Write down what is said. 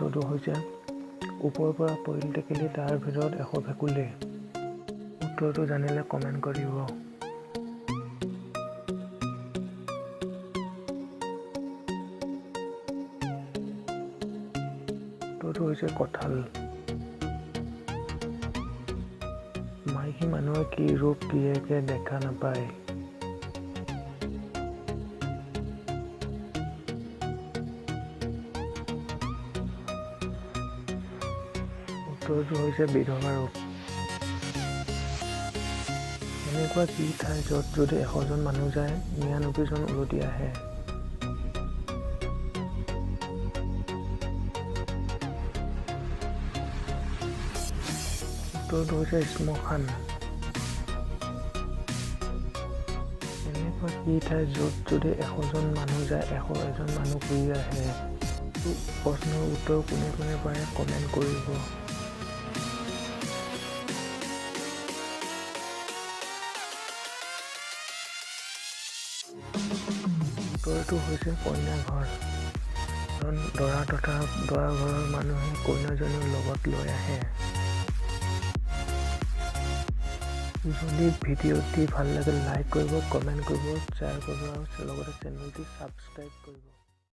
উত্তৰটো হৈছে ওপৰৰ পৰা পৰিল টেকেলি তাৰ ভিতৰত এশ ভেকুলী। উত্তৰটো জানিলে কমেণ্ট কৰিব। উত্তৰটো হৈছে কঁঠাল। মাইকী মানুহৰ কি ৰোগ গিৰিয়েকে দেখা নাপায়? উত্তৰটো হৈছে বিধৱা ৰোগ। এনেকুৱা কি ঠাই য'ত যদি 100 জন মানুহ যায় 99 জন উলটি আহে? উত্তৰটো হৈছে শ্মশান। এনেকুৱা কি ঠাই য'ত যদি 100 জন মানুহ যায় 101 মানুহ ঘূৰি আহে? প্ৰশ্নৰ উত্তৰ কোনে কোনে পাৰে কমেণ্ট কৰিব। উত্তৰটো হৈছে কইনা ঘৰ। কাৰণ দৰা তথা দৰা ঘৰৰ মানুহে কইনাজনীৰ লগত লৈ আহে। যদি ভিডিঅ'টি ভাল লাগে লাইক কৰিব, কমেণ্ট কৰিব, শ্বেয়াৰ কৰিব আৰু লগতে চেনেলটি ছাবস্ক্ৰাইব কৰিব।